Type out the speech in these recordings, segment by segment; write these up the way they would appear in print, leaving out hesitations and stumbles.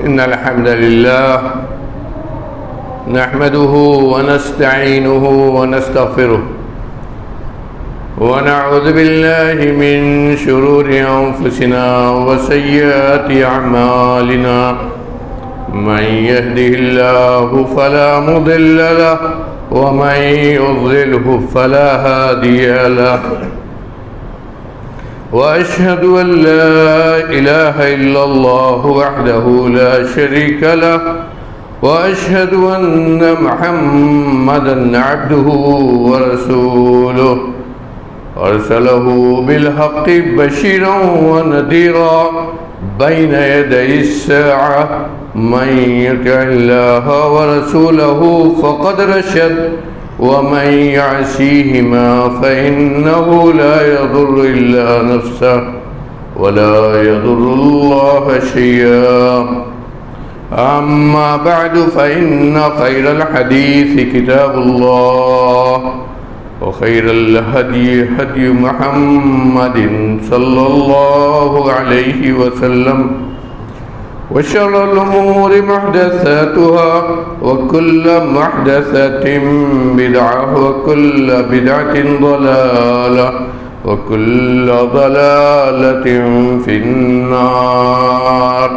إن الحمد لله نحمده ونستعينه ونستغفره ونعوذ بالله من شرور أنفسنا وسيئات أعمالنا من يهده الله فلا مضل له ومن يضلله فلا هادي له وأشهد أن لا إله إلا الله وحده لا شريك له وأشهد أن محمدًا عبده ورسوله أرسله بالحق بشيرا ونذيرا بين يدي الساعة من يطع الله ورسوله فقد رشد ومن يعصيهما فإنه لا يضر إلا نفسه ولا يضر الله شيئا أما بعد فإن خير الحديث كتاب الله وخير الهدي هدي محمد صلى الله عليه وسلم وشر الأمور محدثاتها وكل محدثة بدعة وكل بدعة ضلالة وكل ضلالة في النار.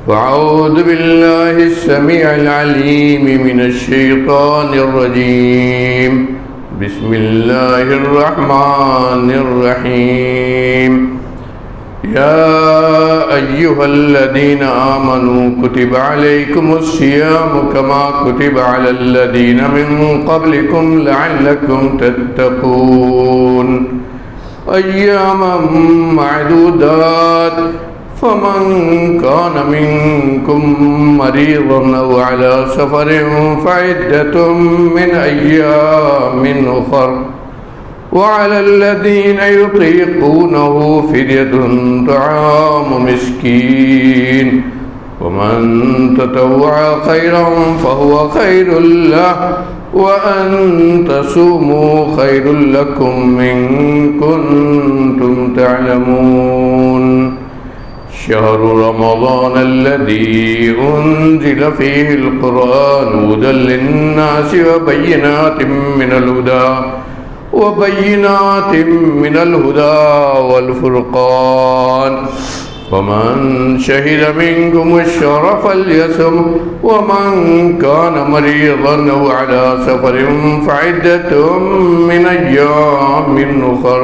فأعوذ بالله السميع العليم من الشيطان الرجيم. بسم الله الرحمن الرحيم. يا أيها الذين آمنوا كتب عليكم الصيام كما كتب على الذين من قبلكم لعلكم تتقون أياما معدودات فمن كان منكم مريضا أو على سفر فعدة من أيام أخر وعلى الذين يطيقونه فدية طعام مسكين ومن تطوع خيرا فهو خير له وأن تصوموا خير لكم إن كنتم تعلمون. شهر رمضان الذي أنزل فيه القرآن هدى للناس وبينات من الهدى والفرقان ومن شهد منكم الشهر فليصم ومن كان مريضا أو على سفر فعدة من أيام أخر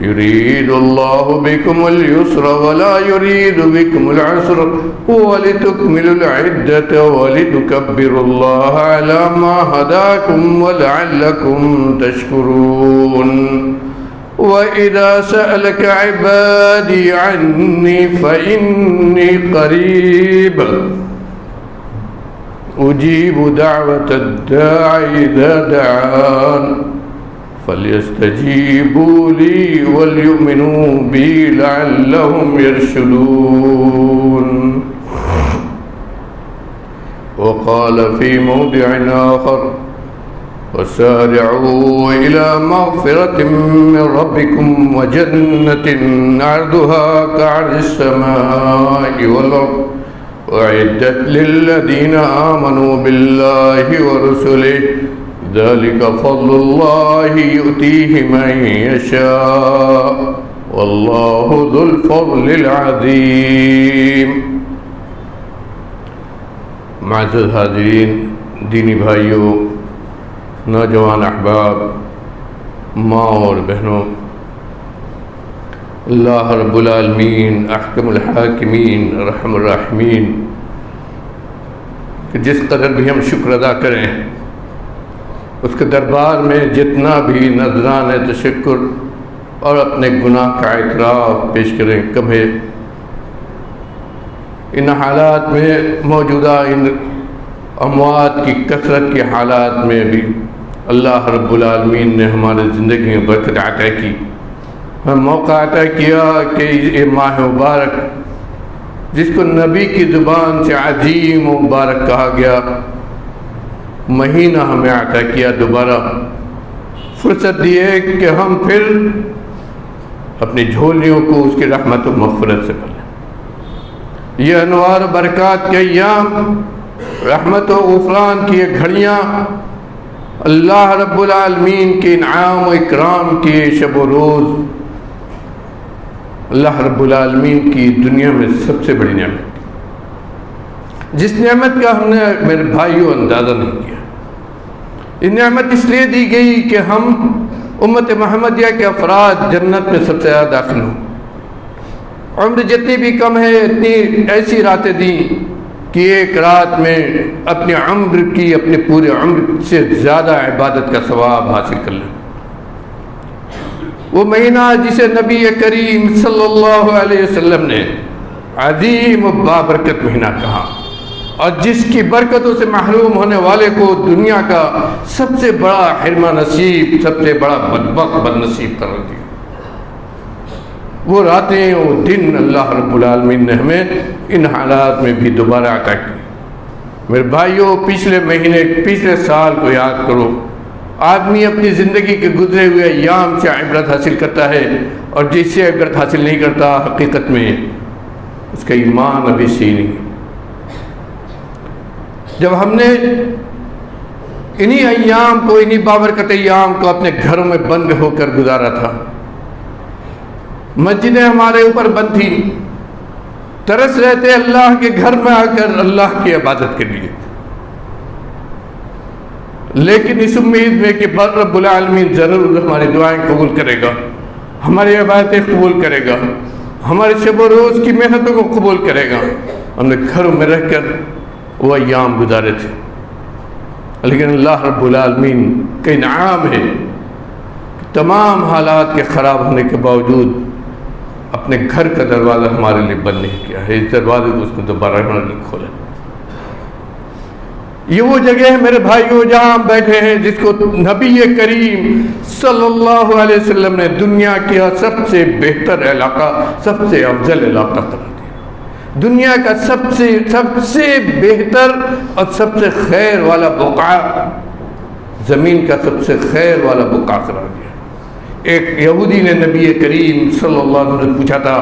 يريد الله بكم اليسر ولا يريد بكم العسر ولتكملوا العدة ولتكبروا الله على ما هداكم ولعلكم تشكرون. وإذا سألك عبادي عني فإني قريب أجيب دعوة الداع إذا دعان فليستجيبوا لي وليؤمنوا بي لعلهم يرشدون. وقال في موضع آخر وسارعوا إلى مغفرة من ربكم وجنة عرضها كعرض السماء والأرض أعدت للذين آمنوا بالله ورسله ذلك فضل الله يؤتيه من يشاء والله ذو الفضل العظيم. معزز حاضرین، دینی بھائیوں، نوجوان احباب، ماں اور بہنوں، اللہ رب العالمین احکم الحاکمین رحم الراحمین کہ جس قدر بھی ہم شکر ادا کریں اس کے دربار میں جتنا بھی نذران تشکر اور اپنے گناہ کا اعتراف پیش کریں کم ہے. ان حالات میں موجودہ ان اموات کی کثرت کے حالات میں بھی اللہ رب العالمین نے ہماری زندگی میں برکت عطا کی، ہمیں موقع عطا کیا کہ یہ ماہ مبارک جس کو نبی کی زبان سے عظیم و مبارک کہا گیا مہینہ ہمیں عطا کیا، دوبارہ فرصت دی ہے کہ ہم پھر اپنی جھولیوں کو اس کی رحمت و مغفرت سے بھریں. یہ انوار و برکات کے ایام، رحمت و غفران کی یہ گھڑیاں، اللہ رب العالمین کے انعام و اکرام کی شب و روز، اللہ رب العالمین کی دنیا میں سب سے بڑی نعمت، جس نعمت کا ہم نے میرے بھائیوں اندازہ نہیں کیا۔ یہ نعمت اس لیے دی گئی کہ ہم امت محمدیہ کے افراد جنت میں سب سے زیادہ داخل ہوں۔ عمر جتنی بھی کم ہے اتنی ایسی راتیں دیں کہ ایک رات میں اپنے عمر کی، اپنے پورے عمر سے زیادہ عبادت کا ثواب حاصل کر لیں۔ وہ مہینہ جسے نبی کریم صلی اللہ علیہ وسلم نے عظیم و بابرکت مہینہ کہا، اور جس کی برکتوں سے محروم ہونے والے کو دنیا کا سب سے بڑا حرمہ نصیب، سب سے بڑا بدبخت بد نصیب قرار دیا۔ وہ راتیں، وہ دن اللہ رب العالمین نے ہمیں ان حالات میں بھی دوبارہ عطا کی۔ میرے بھائیوں، پچھلے مہینے، پچھلے سال کو یاد کرو۔ آدمی اپنی زندگی کے گزرے ہوئے ایام سے عبرت حاصل کرتا ہے، اور جس سے عبرت حاصل نہیں کرتا حقیقت میں اس کا ایمان ابھی صحیح نہیں۔ جب ہم نے انہی ایام کو، انہی بابرکت ایام کو اپنے گھروں میں بند ہو کر گزارا تھا، مسجدیں ہمارے اوپر بند تھی، ترس رہتے اللہ کے گھر میں آ کر اللہ کی عبادت کے لیے، لیکن اس امید میں کہ رب العالمین ضرور ہماری دعائیں قبول کرے گا، ہماری عبادتیں قبول کرے گا، ہمارے شب و روز کی محنتوں کو قبول کرے گا، ہم نے گھروں میں رہ کر وہ ایام گزارے تھے۔ لیکن اللہ رب العالمین کا انعام ہے کہ تمام حالات کے خراب ہونے کے باوجود اپنے گھر کا دروازہ ہمارے لیے بند نہیں کیا ہے، اس دروازے کو اس نے دوبارہ ہمارے لیے کھولا۔ یہ وہ جگہ ہے میرے بھائیوں جہاں ہم بیٹھے ہیں، جس کو نبی کریم صلی اللہ علیہ وسلم نے دنیا کا سب سے بہتر علاقہ، سب سے افضل علاقہ قرار دیا، دنیا کا سب سے بہتر اور سب سے خیر والا بقعہ، زمین کا سب سے خیر والا بقعہ قرار دیا۔ ایک یہودی نے نبی کریم صلی اللہ علیہ وسلم نے پوچھا تھا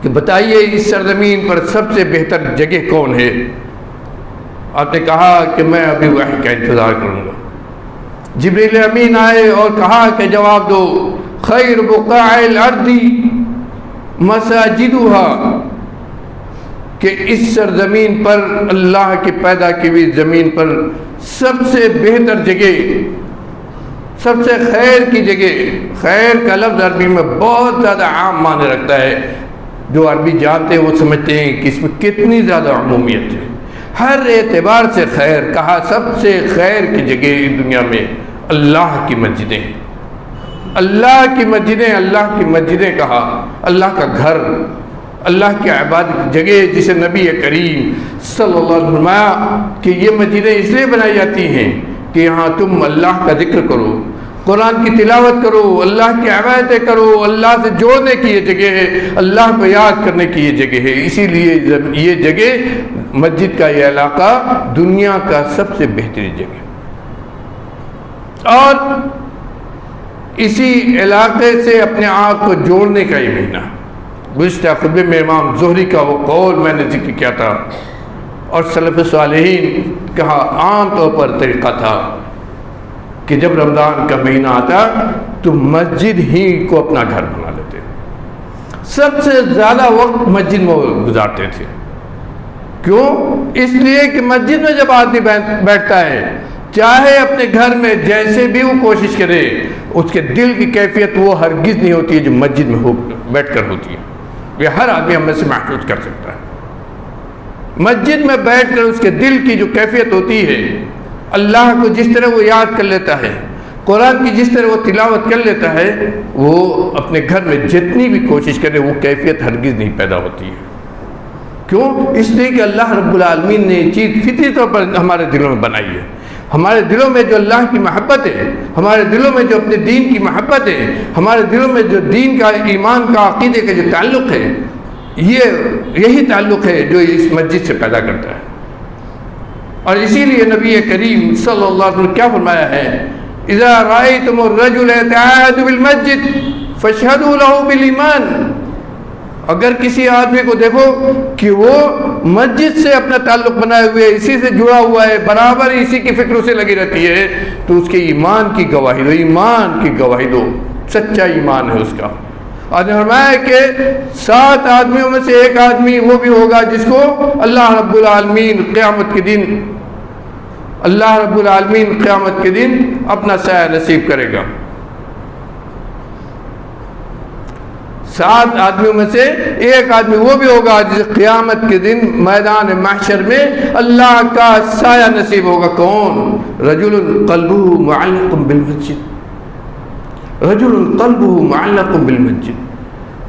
کہ بتائیے اس سرزمین پر سب سے بہتر جگہ کون ہے؟ آپ نے کہا کہ میں ابھی وحی کا انتظار کروں گا۔ جبریل امین آئے اور کہا کہ جواب دو، خیر بقاع الارض مساجدها، کہ اس سرزمین پر، اللہ کی پیدا کی ہوئی زمین پر سب سے بہتر جگہ، سب سے خیر کی جگہ، خیر کا لفظ عربی میں بہت زیادہ عام معنی رکھتا ہے، جو عربی جانتے ہیں وہ سمجھتے ہیں کہ اس میں کتنی زیادہ عمومیت ہے، ہر اعتبار سے خیر کہا، سب سے خیر کی جگہ اس دنیا میں اللہ کی مسجدیں، اللہ کی مسجدیں، اللہ کی مسجدیں کہا، اللہ کا گھر، اللہ کی عبادت جگہ، جسے نبی کریم صلی اللہ علیہ وسلم فرمایا کہ یہ مسجدیں اس لیے بنائی جاتی ہیں کہ یہاں تم اللہ کا ذکر کرو، قرآن کی تلاوت کرو، اللہ کی عبادتیں کرو، اللہ سے جوڑنے کی یہ جگہ ہے، اللہ کو یاد کرنے کی یہ جگہ ہے۔ اسی لیے یہ جگہ، مسجد کا یہ علاقہ دنیا کا سب سے بہترین جگہ، اور اسی علاقے سے اپنے آپ کو جوڑنے کا یہ مہینہ۔ گزشتہ خطبے میں امام زہری کا وہ قول میں نے ذکر کیا تھا، اور سلف صالحین کا عام طور پر طریقہ تھا کہ جب رمضان کا مہینہ آتا تو مسجد ہی کو اپنا گھر بنا لیتے، سب سے زیادہ وقت مسجد میں گزارتے تھے۔ کیوں؟ اس لیے کہ مسجد میں جب آدمی بیٹھتا ہے، چاہے اپنے گھر میں جیسے بھی وہ کوشش کرے، اس کے دل کی کیفیت وہ ہرگز نہیں ہوتی ہے جو مسجد میں بیٹھ کر ہوتی ہے۔ یہ ہر آدمی ہم میں سے محسوس کر سکتا ہے۔ مسجد میں بیٹھ کر اس کے دل کی جو کیفیت ہوتی ہے، اللہ کو جس طرح وہ یاد کر لیتا ہے، قرآن کی جس طرح وہ تلاوت کر لیتا ہے، وہ اپنے گھر میں جتنی بھی کوشش کرے وہ کیفیت ہرگز نہیں پیدا ہوتی ہے۔ کیوں؟ اس لیے کہ اللہ رب العالمین نے یہ چیز فطری طور پر ہمارے دلوں میں بنائی ہے۔ ہمارے دلوں میں جو اللہ کی محبت ہے، ہمارے دلوں میں جو اپنے دین کی محبت ہے، ہمارے دلوں میں جو دین کا، ایمان کا، عقیدے کا جو تعلق ہے، یہی تعلق ہے جو اس مسجد سے پیدا کرتا ہے۔ اور اسی لیے نبی کریم صلی اللہ علیہ وسلم کیا فرمایا ہے، اذا رأيتم الرجل يتعاهد بالمسجد فاشهدوا له بالایمان، اگر کسی آدمی کو دیکھو کہ وہ مسجد سے اپنا تعلق بنائے ہوئے اسی سے جڑا ہوا ہے، برابر اسی کی فکروں سے لگی رہتی ہے، تو اس کے ایمان کی گواہی دو، ایمان کی گواہی دو، سچا ایمان ہے اس کا۔ اور فرمایا کہ 7 آدمیوں میں سے ایک آدمی وہ بھی ہوگا جس کو اللہ رب العالمین قیامت کے دن اپنا سایہ نصیب کرے گا۔ 7 آدمیوں میں سے ایک آدمی وہ بھی ہوگا جس قیامت کے دن میدان محشر میں اللہ کا سایہ نصیب ہوگا۔ کون؟ رجل قلبه معلق بالمسجد، رجل قلبه معلق بالمسجد،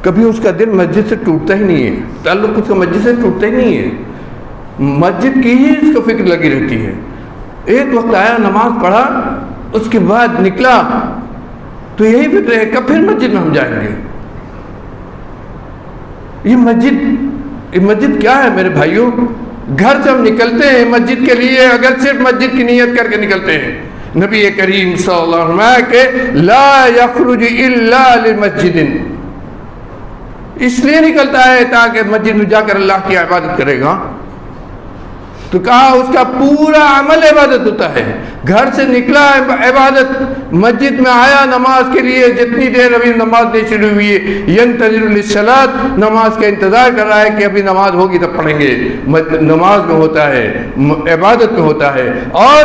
کبھی اس کا دل مسجد سے ٹوٹتا ہی نہیں ہے، تعلق اس کا مسجد سے ٹوٹتا ہی نہیں ہے، مسجد کی ہی اس کو فکر لگی رہتی ہے۔ ایک وقت آیا، نماز پڑھا، اس کے بعد نکلا تو یہی فکر ہے کب پھر مسجد میں ہم جائیں گے۔ یہ مسجد کیا ہے میرے بھائیوں؟ گھر سے ہم نکلتے ہیں مسجد کے لیے، اگر صرف مسجد کی نیت کر کے نکلتے ہیں، نبی کریم صلی اللہ علیہ وسلم کہ لا یخرج الا لمسجد، اس لیے نکلتا ہے تاکہ مسجد میں جا کر اللہ کی عبادت کرے گا۔ تو کہا اس کا پورا عمل عبادت ہوتا ہے، گھر سے نکلا عبادت، مسجد میں آیا نماز کے لیے، جتنی دیر ابھی نماز نہیں شروع ہوئی ہے، ینتظر للصلاۃ، نماز کا انتظار کر رہا ہے کہ ابھی نماز ہوگی تب پڑھیں گے۔ نماز میں ہوتا ہے، عبادت میں ہوتا ہے، اور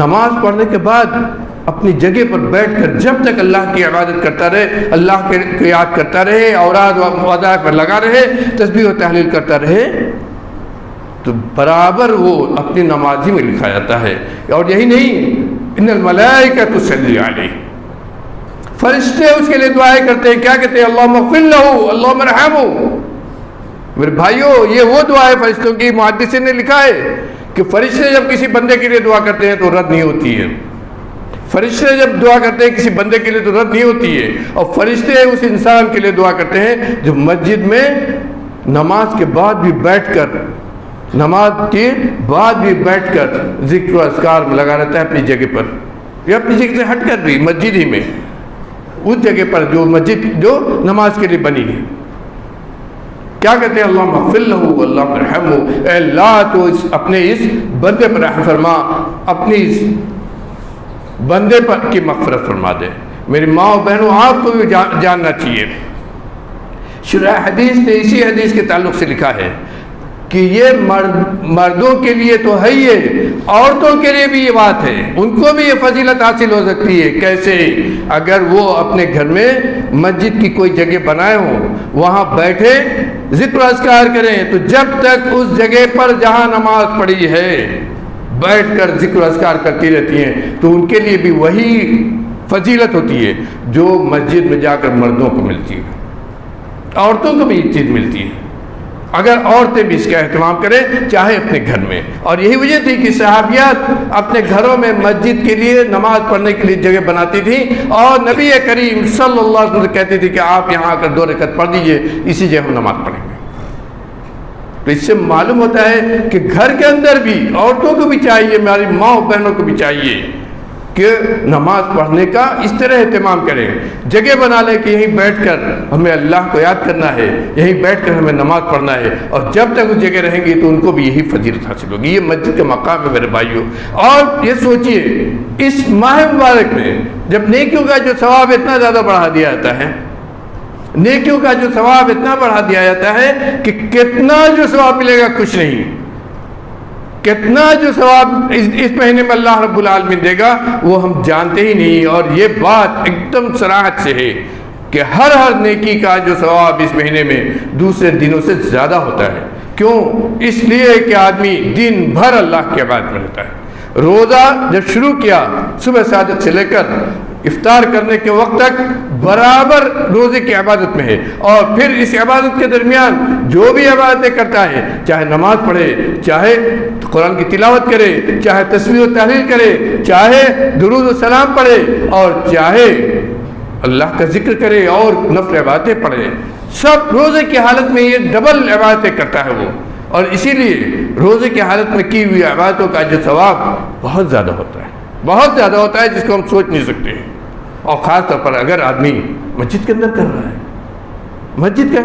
نماز پڑھنے کے بعد اپنی جگہ پر بیٹھ کر جب تک اللہ کی عبادت کرتا رہے، اللہ کے یاد کرتا رہے، اوراد و وظائف پر لگا رہے، تسبیح و تحلیل کرتا رہے، تو برابر وہ اپنی نماز ہی میں لکھا جاتا ہے۔ اور یہی نہیں، ان الملائکہ تصلی علیہ، فرشتے اس کے لیے دعائیں کرتے ہیں، کیا کہتے ہیں؟ اللہم اغفر لہ، اللہم ارحمہ۔ میرے بھائیوں، یہ وہ دعا ہے فرشتوں کی، محدثین نے لکھا ہے کہ فرشتے جب کسی بندے کے لیے دعا کرتے ہیں تو رد نہیں ہوتی ہے، فرشتے جب دعا کرتے ہیں کسی بندے کے لیے تو رد نہیں ہوتی ہے، اور فرشتے اس انسان کے لیے دعا کرتے ہیں جو مسجد میں نماز کے بعد بھی بیٹھ کر ذکر و اذکار میں لگا رہتا ہے اپنی جگہ پر، یا اپنی جگہ سے ہٹ کر بھی مسجد ہی میں، اس جگہ پر جو مسجد جو نماز کے لیے بنی ہے۔ کیا کہتے ہیں؟ اللہم اغفر لہ اللہم ارحمہ، اے اللہ تو اپنے اس بندے پر رحم فرما، اپنی اس بندے پر کی مغفرت فرما دے۔ میری ماں و بہنوں، آپ کو بھی جاننا چاہیے، شرح حدیث نے اسی حدیث کے تعلق سے لکھا ہے کہ یہ مردوں کے لیے تو ہے ہی ہے، عورتوں کے لیے بھی یہ بات ہے، ان کو بھی یہ فضیلت حاصل ہو سکتی ہے۔ کیسے؟ اگر وہ اپنے گھر میں مسجد کی کوئی جگہ بنائے ہوں، وہاں بیٹھے ذکر و اذکار کریں، تو جب تک اس جگہ پر جہاں نماز پڑھی ہے بیٹھ کر ذکر و اذکار کرتی رہتی ہیں، تو ان کے لیے بھی وہی فضیلت ہوتی ہے جو مسجد میں جا کر مردوں کو ملتی ہے، عورتوں کو بھی یہ چیز ملتی ہے، اگر عورتیں بھی اس کا اہتمام کریں، چاہے اپنے گھر میں۔ اور یہی وجہ تھی کہ صحابیات اپنے گھروں میں مسجد کے لیے نماز پڑھنے کے لیے جگہ بناتی تھیں، اور نبی کریم صلی اللہ علیہ وسلم کہتے تھے کہ آپ یہاں آ کر 2 رکعت پڑھ دیجئے، اسی جگہ ہم نماز پڑھیں گے۔ تو اس سے معلوم ہوتا ہے کہ گھر کے اندر بھی عورتوں کو بھی چاہیے، ہماری ماں و بہنوں کو بھی چاہیے کہ نماز پڑھنے کا اس طرح اہتمام کریں، جگہ بنا لیں کہ یہیں بیٹھ کر ہمیں اللہ کو یاد کرنا ہے، یہیں بیٹھ کر ہمیں نماز پڑھنا ہے، اور جب تک اس جگہ رہیں گی تو ان کو بھی یہی فضیلت حاصل ہوگی۔ یہ مسجد کا مقام ہے میرے بھائیوں۔ اور یہ سوچئے، اس ماہ مبارک میں جب نیکیوں کا جو ثواب اتنا زیادہ بڑھا دیا جاتا ہے، نیکیوں کا جو ثواب اتنا بڑھا دیا جاتا ہے کہ کتنا جو ثواب ملے گا کچھ نہیں، کتنا جو ثواب اس مہینے میں اللہ رب العالمین دے گا وہ ہم جانتے ہی نہیں۔ اور یہ بات ایک دم صراحت سے ہے کہ ہر نیکی کا جو ثواب اس مہینے میں دوسرے دنوں سے زیادہ ہوتا ہے۔ کیوں؟ اس لیے کہ آدمی دن بھر اللہ کی عبادت میں رہتا ہے۔ روزہ جب شروع کیا صبح صادق سے لے کر افطار کرنے کے وقت تک برابر روزے کی عبادت میں ہے، اور پھر اس عبادت کے درمیان جو بھی عبادتیں کرتا ہے، چاہے نماز پڑھے، چاہے قرآن کی تلاوت کرے، چاہے تسبیح و تحلیل کرے، چاہے درود و سلام پڑھے، اور چاہے اللہ کا ذکر کرے اور نفل عبادتیں پڑھے، سب روزے کی حالت میں یہ ڈبل عبادتیں کرتا ہے وہ۔ اور اسی لیے روزے کی حالت میں کی ہوئی عبادتوں کا جو ثواب بہت زیادہ ہوتا ہے، بہت زیادہ ہوتا ہے، جس کو ہم سوچ نہیں سکتے ہیں۔ اور خاص طور پر اگر آدمی مسجد کے اندر کر رہا ہے، مسجد کے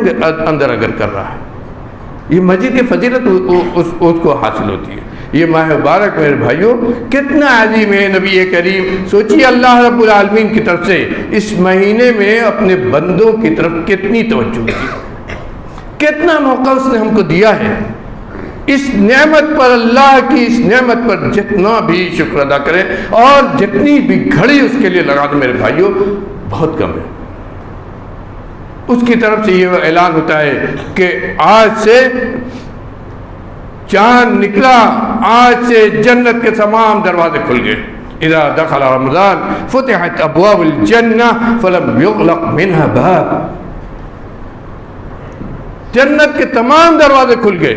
اندر اگر کر رہا ہے، یہ مسجد کی فضیلت اس کو حاصل ہوتی ہے۔ یہ ماہ مبارک میرے بھائیوں کتنا عظیم ہے نبی کریم، سوچیے اللہ رب العالمین کی طرف سے اس مہینے میں اپنے بندوں کی طرف کتنی توجہ کی، کتنا موقع اس نے ہم کو دیا ہے۔ اس نعمت پر، اللہ کی اس نعمت پر جتنا بھی شکر ادا کریں اور جتنی بھی گھڑی اس کے لیے لگا دیں میرے بھائیوں، بہت کم ہے۔ اس کی طرف سے یہ اعلان ہوتا ہے کہ آج سے چاند نکلا، آج سے جنت کے تمام دروازے کھل گئے۔ اذا دخل رمضان فتحت ابواب الجنہ فلم یغلق منها باب، جنت کے تمام دروازے کھل گئے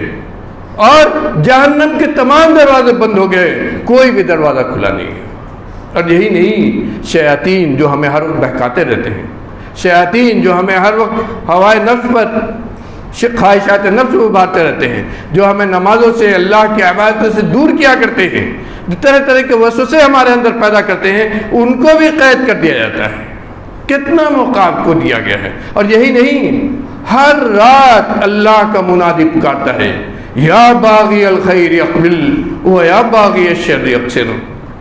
اور جہنم کے تمام دروازے بند ہو گئے، کوئی بھی دروازہ کھلا نہیں ہے۔ اور یہی نہیں، شیاطین جو ہمیں ہر وقت بہکاتے رہتے ہیں، شیاطین جو ہمیں ہر وقت ہوائے نفس پر، خواہشات نفس کو ابھارتے رہتے ہیں، جو ہمیں نمازوں سے، اللہ کی عبادتوں سے دور کیا کرتے ہیں، جو طرح طرح کے وسوسے ہمارے اندر پیدا کرتے ہیں، ان کو بھی قید کر دیا جاتا ہے۔ کتنا موقع آپ کو دیا گیا ہے۔ اور یہی نہیں، ہر رات اللہ کا منادی پکارتا ہے، یا باغی الخیر اقبل و یا باغی الشر اقصر۔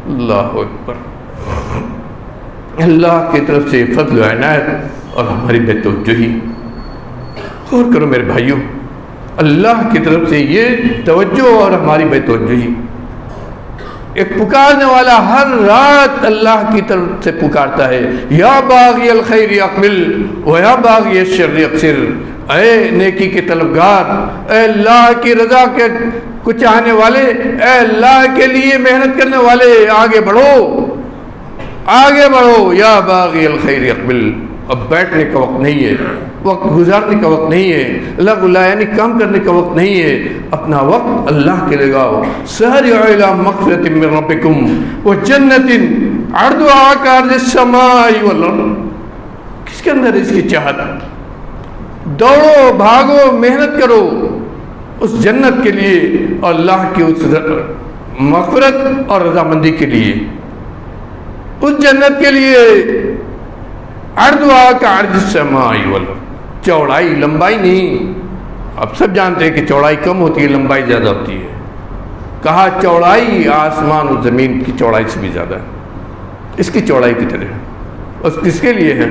اللہ اکبر، اللہ کی طرف سے فضل و عنایت اور ہماری بے توجہی۔ غور کرو میرے بھائیوں، اللہ کی طرف سے یہ توجہ اور ہماری بے توجہی۔ ایک پکارنے والا ہر رات اللہ کی طرف سے پکارتا ہے، یا باغی الخیر اقبل و یا باغی الشر اقصر۔ اے نیکی کے طلبگار، اے اللہ کی رضا کے کو چاہنے والے، اے اللہ کے لیے محنت کرنے والے، آگے بڑھو، آگے بڑھو۔ یا باغی الخیر اقبل، اب بیٹھنے کا وقت نہیں ہے، وقت گزارنے کا وقت نہیں ہے، لغو یعنی کام کرنے کا وقت نہیں ہے، اپنا وقت اللہ کے لگاؤ۔ سارعوا الی مغفرۃ من ربکم وجنۃ عرضها کعرض السماء والارض۔ کس کے اندر اس کی چاہت؟ دوڑو، بھاگو، محنت کرو اس جنت کے لیے اور اللہ کی اس مغفرت اور رضامندی کے لیے، اس جنت کے لیے۔ عرضها کعرض السماء والارض، چوڑائی، لمبائی نہیں۔ اب سب جانتے ہیں کہ چوڑائی کم ہوتی ہے، لمبائی زیادہ ہوتی ہے۔ کہا چوڑائی آسمان و زمین کی چوڑائی سے بھی زیادہ ہے، اس کی چوڑائی کی طرح۔ اس کس کے لیے ہے؟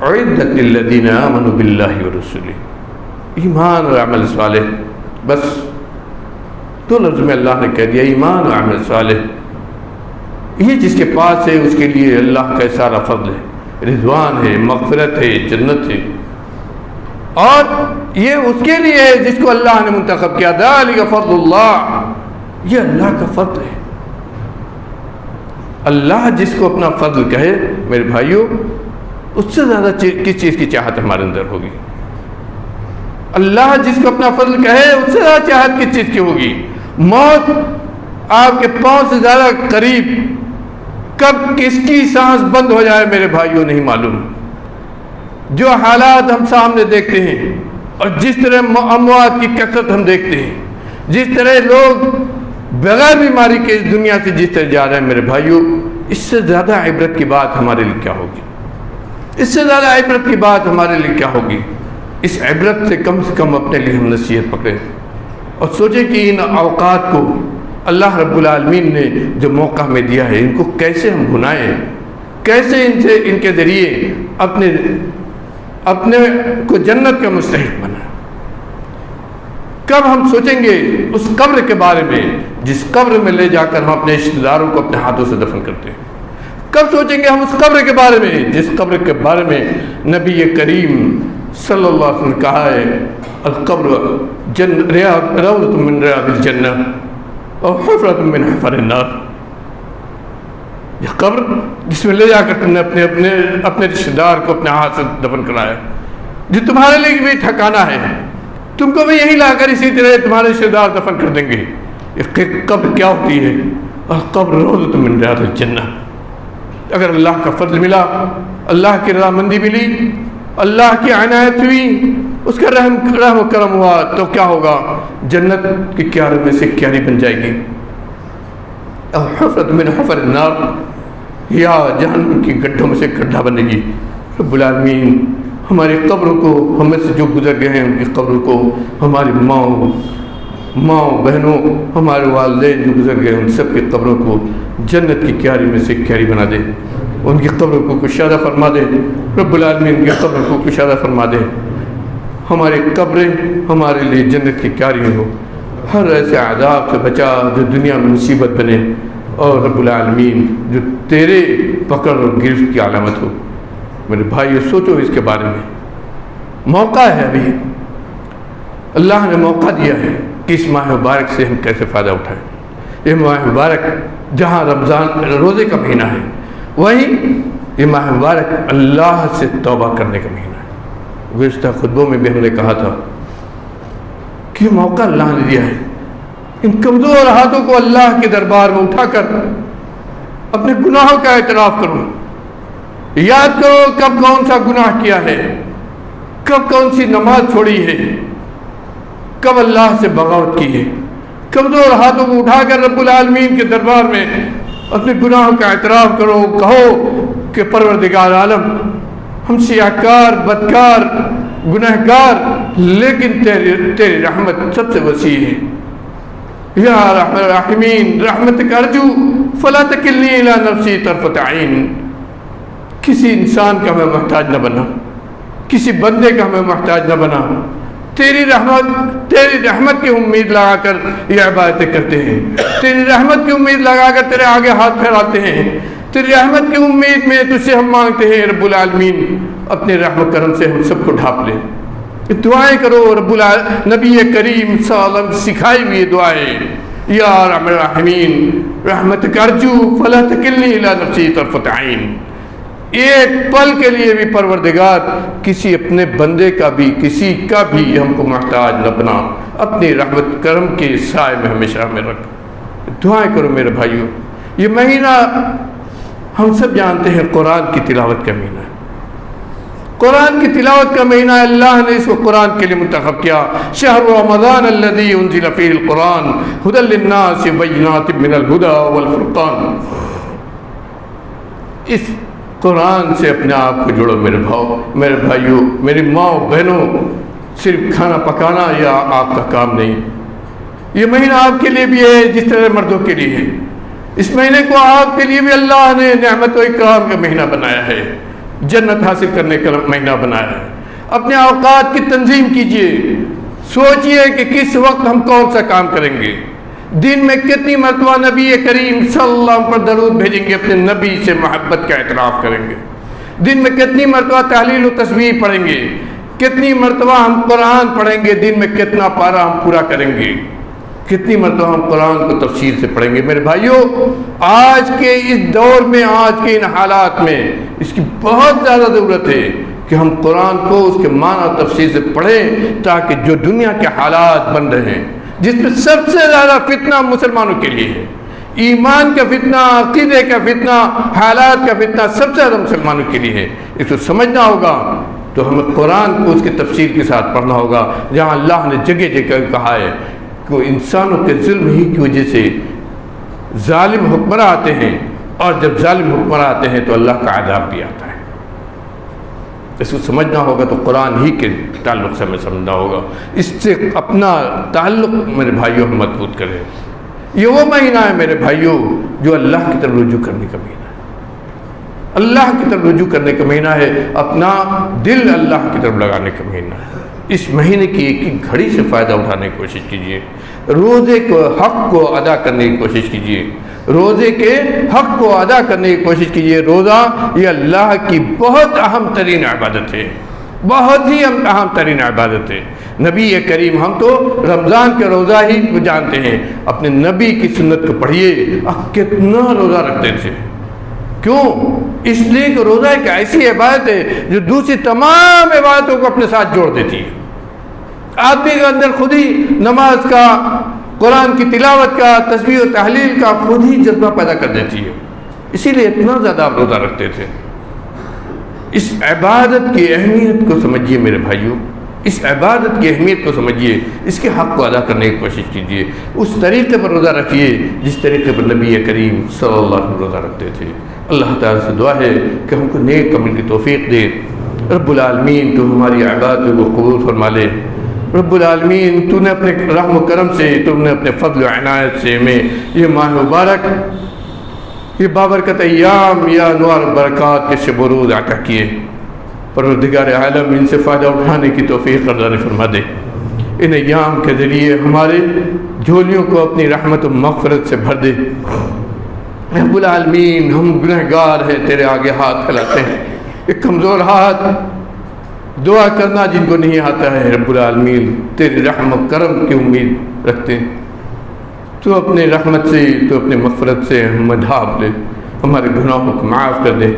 اعدت للذین آمنوا باللہ ورسولہ، ایمان اور عمل صالح۔ بس دو لفظ میں اللہ نے کہہ دیا، ایمان اور عمل صالح۔ یہ جس کے پاس ہے اس کے لیے اللہ کا سارا فضل ہے، رضوان ہے، مغفرت ہے، جنت ہے۔ اور یہ اس کے لیے ہے جس کو اللہ نے منتخب کیا، ذالک فضل اللہ، یہ اللہ کا فضل ہے۔ اللہ جس کو اپنا فضل کہے میرے بھائیوں، اس سے زیادہ کس چیز کی چاہت ہمارے اندر ہوگی؟ اللہ جس کو اپنا فضل کہے اس سے زیادہ چاہت کس چیز کی ہوگی؟ موت آپ کے پاؤں سے زیادہ قریب، کب کس کی سانس بند ہو جائے میرے بھائیوں نہیں معلوم۔ جو حالات ہم سامنے دیکھتے ہیں اور جس طرح اموات کی کثرت ہم دیکھتے ہیں، جس طرح لوگ بغیر بیماری کے اس دنیا سے جس طرح جا رہے ہیں میرے بھائیوں، اس سے زیادہ عبرت کی بات ہمارے لیے کیا ہوگی؟ اس سے زیادہ عبرت کی بات ہمارے لیے کیا ہوگی؟ اس عبرت سے کم اپنے لیے ہم نصیحت پکڑیں اور سوچیں کہ ان اوقات کو اللہ رب العالمین نے جو موقع ہمیں دیا ہے، ان کو کیسے ہم بھنائیں، کیسے ان کے ذریعے اپنے کو جنت کا مستحق بنائیں۔ کب ہم سوچیں گے اس قبر کے بارے میں جس قبر میں لے جا کر ہم اپنے رشتہ داروں کو اپنے ہاتھوں سے دفن کرتے ہیں؟ کب سوچیں گے ہم اس قبر کے بارے میں جس قبر کے بارے میں نبی کریم صلی اللہ علیہ وسلم نے کہا ہے، القبر روضۃ من ریاض الجنہ اور حفرۃ من حفر النار۔ یہ قبر جس میں لے جا کر تم نے اپنے رشتہ دار کو اپنے ہاتھ سے دفن کرایا، جو تمہارے لیے بھی ٹھکانہ ہے، تم کو بھی یہی لا کر اسی طرح تمہارے رشتہ دار دفن کر دیں گے۔ یہ قبر کیا ہوتی ہے؟ القبر روضۃ من ریاض الجنہ۔ اگر اللہ کا فضل ملا، اللہ کی رضامندی ملی، اللہ کی عنایت ہوئی، اس کا رحم و کرم ہوا، تو کیا ہوگا؟ جنت کی کیاروں میں سے کیاری بن جائے گی۔ اور حفرۃ من حفر النار، یا جہنم کی گڈھوں میں سے گڈھا بنے گی۔ رب العالمین ہماری قبروں کو، ہم میں سے جو گزر گئے ہیں ان کی قبروں کو، ہماری ماں بہنوں، ہمارے والدین جو گزر گئے ان سب کی قبروں کو جنت کی کیاری میں سے کیاری بنا دے، ان کی قبروں کو کشادہ فرما دے، رب العالمین ان کی قبروں کو کشادہ فرما دے، ہماری قبریں ہمارے لیے جنت کی کیاری ہو، ہر ایسے عذاب سے بچا جو دنیا میں مصیبت بنے، اور رب العالمین جو تیرے پکڑ اور گرفت کی علامت ہو۔ میرے بھائی سوچو اس کے بارے میں، موقع ہے ابھی، اللہ نے موقع دیا ہے کہ اس ماہ مبارک سے ہم کیسے فائدہ اٹھائیں۔ یہ ماہ مبارک جہاں رمضان روزے کا مہینہ ہے، وہیں یہ ماہ مبارک اللہ سے توبہ کرنے کا مہینہ ہے۔ گزشتہ خطبوں میں بھی ہم نے کہا تھا کہ یہ موقع اللہ نے دیا ہے، ان کمزور ہاتھوں کو اللہ کے دربار میں اٹھا کر اپنے گناہوں کا اعتراف کرو، یاد کرو کب کون سا گناہ کیا ہے، کب کون سی نماز چھوڑی ہے، کب اللہ سے بغاوت کی ہے۔ کمزور ہاتھوں کو اٹھا کر رب العالمین کے دربار میں اپنے گناہوں کا اعتراف کرو، کہو کہ پروردگار عالم ہم سیاہکار، بدکار، گنہگار، لیکن تیری رحمت سب سے وسیع ہے۔ یا رحم الراحمین رحمتک ارجو فلا تکلنی الی نفسی طرفۃ عین۔ کسی انسان کا ہمیں محتاج نہ بنا، کسی بندے کا ہمیں محتاج نہ بنا، تیری رحمت کی امید لگا کر یہ عبادتیں کرتے ہیں، تیری رحمت کی امید لگا کر تیرے آگے ہاتھ پھیلاتے ہیں، تیری رحمت کی امید میں تجھ سے ہم مانگتے ہیں رب العالمین اپنے رحم کرم سے ہم سب کو ڈھانپ لے۔ دعائیں کرو، نبی کریم صلی اللہ علیہ وسلم سکھائی ہوئی دعائیں، یا رحم الراحمین رحمتک ارجو فلا تکلنی الی نفسی طرفۃ عین۔ ایک پل کے لیے بھی پروردگار کسی اپنے بندے کا بھی، کسی کا بھی ہم کو محتاج نہ بنا، اپنی رحمت کرم کے سائے میں ہمیشہ ہمیں رکھ۔ دعائیں کرو میرے بھائیوں۔ یہ مہینہ ہم سب جانتے ہیں قرآن کی تلاوت کا مہینہ ہے، قرآن کی تلاوت کا مہینہ ہے۔ اللہ نے اس کو قرآن کے لیے منتخب کیا، شہر رمضان الذی انزل فیہ القرآن ھدی للناس وبینات من الھدی والفرقان۔ اس قرآن سے اپنے آپ کو جوڑو میرے بھائیوں، میری ماں بہنوں۔ صرف کھانا پکانا یا آپ کا کام نہیں، یہ مہینہ آپ کے لیے بھی ہے جس طرح مردوں کے لیے ہے۔ اس مہینے کو آپ کے لیے بھی اللہ نے نعمت و اکرام کا مہینہ بنایا ہے، جنت حاصل کرنے کا مہینہ بنایا ہے۔ اپنے اوقات کی تنظیم کیجئے، سوچئے کہ کس وقت ہم کون سا کام کریں گے، دن میں کتنی مرتبہ نبی کریم صلی اللہ علیہ وسلم پر درود بھیجیں گے، اپنے نبی سے محبت کا اعتراف کریں گے، دن میں کتنی مرتبہ تحلیل و تسبیح پڑھیں گے، کتنی مرتبہ ہم قرآن پڑھیں گے، دن میں کتنا پارہ ہم پورا کریں گے، کتنی مرتبہ ہم قرآن کو تفصیل سے پڑھیں گے۔ میرے بھائیوں، آج کے اس دور میں، آج کے ان حالات میں اس کی بہت زیادہ ضرورت ہے کہ ہم قرآن کو اس کے معنی اور تفصیل سے پڑھیں، تاکہ جو دنیا کے حالات بن رہے ہیں، جس میں سب سے زیادہ فتنہ مسلمانوں کے لیے ہے، ایمان کا فتنہ، عقیدے کا فتنہ، حالات کا فتنہ سب سے زیادہ مسلمانوں کے لیے ہے، اس کو سمجھنا ہوگا تو ہمیں قرآن کو اس کی تفسیر کے ساتھ پڑھنا ہوگا، جہاں اللہ نے جگہ جگہ کہا ہے کہ انسانوں کے ظلم ہی کی وجہ سے ظالم حکمراں آتے ہیں، اور جب ظالم حکمراں آتے ہیں تو اللہ کا عذاب بھی آتا ہے۔ اس کو سمجھنا ہوگا تو قرآن ہی کے تعلق سے ہمیں سمجھنا ہوگا، اس سے اپنا تعلق میرے بھائیوں ہم مضبوط کریں۔ یہ وہ مہینہ ہے میرے بھائیوں جو اللہ کی طرف رجوع کرنے کا مہینہ ہے، اللہ کی طرف رجوع کرنے کا مہینہ ہے، اپنا دل اللہ کی طرف لگانے کا مہینہ ہے۔ اس مہینے کی ایک ایک گھڑی سے فائدہ اٹھانے کی کوشش کیجیے، روزے کو حق کو ادا کرنے کی کوشش کیجیے، روزے کے حق کو ادا کرنے کی کوشش کیجیے۔ روزہ یہ اللہ کی بہت اہم ترین عبادت ہے، بہت ہی اہم ترین عبادت ہے۔ نبی کریم، ہم تو رمضان کے روزہ ہی کو جانتے ہیں، اپنے نبی کی سنت کو پڑھیے، کتنا روزہ رکھتے تھے۔ کیوں؟ اس لیے کہ روزہ ایک ایسی عبادت ہے جو دوسری تمام عبادتوں کو اپنے ساتھ جوڑ دیتی ہے۔ آدمی کے اندر خود ہی نماز کا، قرآن کی تلاوت کا، تسبیح و تحلیل کا خود ہی جذبہ پیدا کر دیتی ہے، اسی لیے اتنا زیادہ آپ روزہ رکھتے تھے۔ اس عبادت کی اہمیت کو سمجھیے میرے بھائیوں، اس عبادت کی اہمیت کو سمجھیے، اس کے حق کو ادا کرنے کی کوشش کیجیے، اس طریقے پر روزہ رکھیے جس طریقے پر نبی کریم صلی اللہ علیہ وسلم روزہ رکھتے تھے۔ اللہ تعالیٰ سے دعا ہے کہ ہم کو نیک عمل کی توفیق دے، رب العالمین تو ہماری عبادت کو قبول فرما لے۔ رب العالمین تو نے اپنے رحم و کرم سے، تم نے اپنے فضل و عنایت سے ہمیں یہ ماہ مبارک، یہ بابرکت ایام یا انوار برکات کے شب و روز عطا کیے۔ پروردگار عالم ان سے فائدہ اٹھانے کی توفیق عطا فرما دے۔ ان ایام کے ذریعے ہمارے جھولیوں کو اپنی رحمت و مغفرت سے بھر دے۔ رب العالمین ہم گنہگار ہیں، تیرے آگے ہاتھ پھیلاتے ہیں، ایک کمزور ہاتھ، دعا کرنا جن کو نہیں آتا ہے۔ رب العالمین تیری رحم و کرم کی امید رکھتے ہیں، تو اپنے رحمت سے، تو اپنے مغفرت سے ہمیں ڈھانپ لے، ہمارے گناہوں کو معاف کر دے،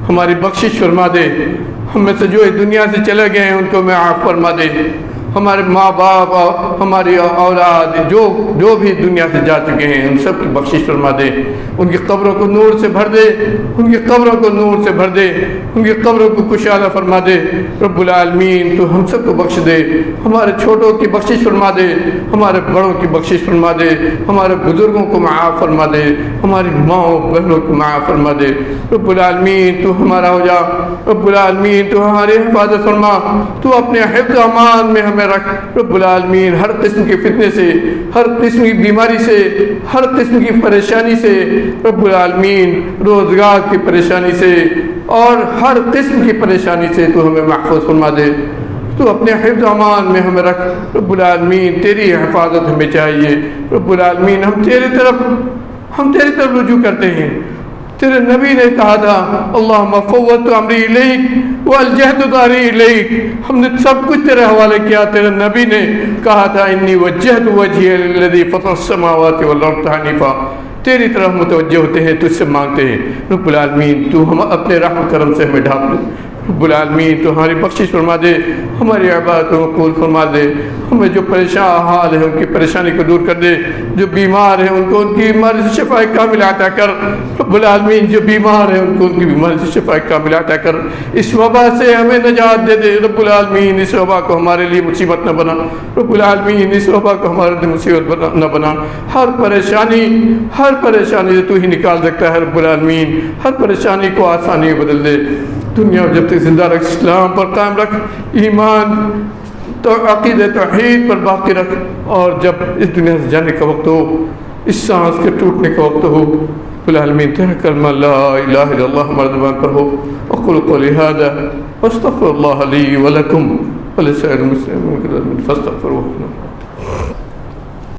ہماری بخشش فرما دے۔ ہم میں سے جو اس دنیا سے چلے گئے ہیں ان کو معاف فرما دے۔ ہمارے ماں باپ، ہماری اولاد جو بھی دنیا سے جا چکے ہیں ان سب کی بخشش فرما دے، ان کی قبروں کو نور سے بھر دے، ان کی قبروں کو نور سے بھر دے، ان کی قبروں کو کشادہ فرما دے۔ رب العالمین تو ہم سب کو بخش دے، ہمارے چھوٹوں کی بخشش فرما دے، ہمارے بڑوں کی بخشش فرما دے، ہمارے بزرگوں کو معاف فرما دے، ہماری ماؤں بہنوں کو معاف فرما دے۔ رب العالمین تو ہمارا ہو جا، رب العالمین تو ہماری حفاظت فرما، تو اپنے حفظ و امان میں ہمیں رکھ۔ رب العالمین ہر قسم کے فتنے سے، ہر قسم کی بیماری سے، ہر قسم کی پریشانی سے، رب العالمین روزگار کی پریشانی سے اور ہر قسم کی پریشانی سے تو ہمیں محفوظ فرما دے، تو اپنے حفظ و امان میں ہمیں رکھ۔ رب العالمین تیری حفاظت ہمیں چاہیے۔ رب العالمین ہم تیری طرف رجوع کرتے ہیں۔ تیرے نبی نے کہا تھا اللہم فوضت امری الیک والجہت ظہری الیک، ہم نے سب کچھ تیرے حوالے کیا۔ تیرے نبی نے کہا تھا انی وجہت وجہی للذی فطر السماوات والارض حنیفا، تیری طرف متوجہ ہوتے ہیں، تجھ سے مانگتے ہیں۔ رب العالمین تو ہم اپنے رحم کرم سے ہمیں ڈھانپ لے۔ رب العالمین تو ہماری بخشش فرما دے، ہماری عبادتوں کو قبول فرما دے، ہمیں جو پریشان حال ہے ان کی پریشانی کو دور کر دے، جو بیمار ہیں ان کو ان کی بیماری سے شفا کامل عطا کر۔ رب العالمین جو بیمار ہیں ان کو ان کی بیماری سے شفا کامل عطا کر، اس وبا سے ہمیں نجات دے دے۔ رب العالمین اس وبا کو ہمارے لیے مصیبت نہ بنا، رب العالمین اس وبا کو ہمارے لیے مصیبت نہ بنا۔ ہر پریشانی سے تو ہی نکال سکتا ہے رب العالمین، ہر پریشانی کو آسانی میں بدل دے۔ دنیا جب تک زندہ رکھ، اسلام پر قائم رکھ، ایمان تو عقیدہ توحید پر باقی رکھ، اور جب اس دنیا سے جانے کا وقت ہو، اس سانس کے ٹوٹنے کا وقت ہو، رب العالمین تیرا کلمہ لا الہ الا اللہ ہمارے زبان پر ہو۔ اقول قولی ھذا واستغفر اللہ لی ولکم ولسائر المسلمین فاستغفروہ۔